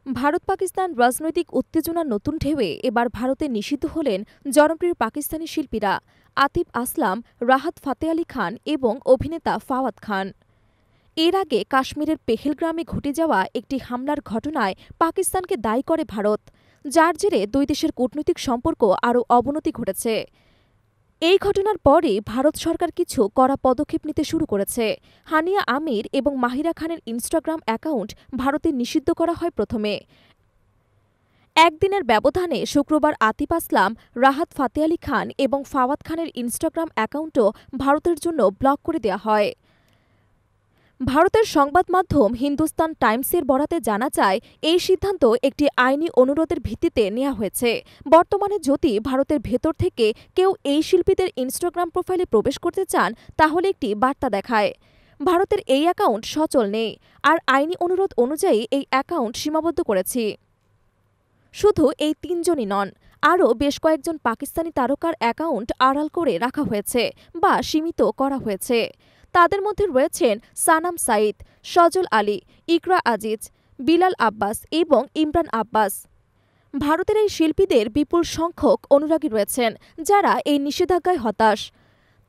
ভারত পাকিস্তান রাজনৈতিক উত্তেজনার নতুন ঢেউয়ে এবার ভারতে নিষিদ্ধ হলেন জনপ্রিয় পাকিস্তানি শিল্পীরা আতিফ আসলাম, রাহাত ফাতে আলী খান এবং অভিনেতা ফাওয়াদ খান। এর আগে কাশ্মীরের পেহেলগ্রামে ঘটে যাওয়া একটি হামলার ঘটনায় পাকিস্তানকে দায়ী করে ভারত, যার জেরে দুই দেশের কূটনৈতিক সম্পর্ক আরও অবনতি ঘটেছে। এই ঘটনার পরে ভারত সরকার কিছু কড়া পদক্ষেপ নিতে শুরু করেছে। হানিয়া আমির এবং মাহিরা খানের ইনস্টাগ্রাম অ্যাকাউন্ট ভারতে নিষিদ্ধ করা হয় প্রথমে। একদিনের ব্যবধানে শুক্রবার আতিফ আসলাম, রাহাত ফাতে আলী খান এবং ফাওয়াদ খানের ইনস্টাগ্রাম অ্যাকাউন্টও ভারতের জন্য ব্লক করে দেওয়া হয়। ভারতের সংবাদ মাধ্যম হিন্দুস্তান টাইমসের বরাতে জানা যায়, এই সিদ্ধান্ত একটি আইনি অনুরোধের ভিত্তিতে নেওয়া হয়েছে। বর্তমানে যদি ভারতের ভেতর থেকে কেউ এই শিল্পীদের ইনস্টাগ্রাম প্রোফাইলে প্রবেশ করতে চান, তাহলে একটি বার্তা দেখায় ভারতের এই অ্যাকাউন্ট সচল নেই, আর আইনি অনুরোধ অনুযায়ী এই অ্যাকাউন্ট সীমাবদ্ধ করেছি। শুধু এই তিনজনই নন, আরও বেশ কয়েকজন পাকিস্তানি তারকার অ্যাকাউন্ট আড়াল করে রাখা হয়েছে বা সীমিত করা হয়েছে। তাদের মধ্যে রয়েছেন সানাম সাইদ, সজল আলী, ইকরা আজিজ, বিলাল আব্বাস এবং ইমরান আব্বাস। ভারতের এই শিল্পীদের বিপুল সংখ্যক অনুরাগী রয়েছেন, যারা এই নিষেধাজ্ঞায় হতাশ।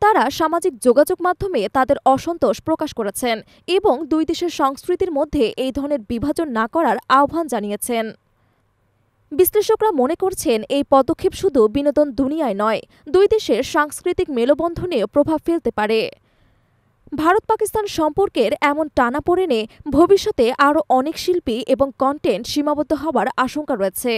তারা সামাজিক যোগাযোগ মাধ্যমে তাদের অসন্তোষ প্রকাশ করেছেন এবং দুই দেশের সংস্কৃতির মধ্যে এই ধরনের বিভাজন না করার আহ্বান জানিয়েছেন। বিশ্লেষকরা মনে করছেন, এই পদক্ষেপ শুধু বিনোদন দুনিয়ায় নয়, দুই দেশের সাংস্কৃতিক মেলবন্ধনেও প্রভাব ফেলতে পারে। ভারত পাকিস্তান সম্পর্কের এমন টানাপোড়েনে ভবিষ্যতে আরও অনেক শিল্পী এবং কন্টেন্ট সীমাবদ্ধ হওয়ার আশঙ্কা রয়েছে।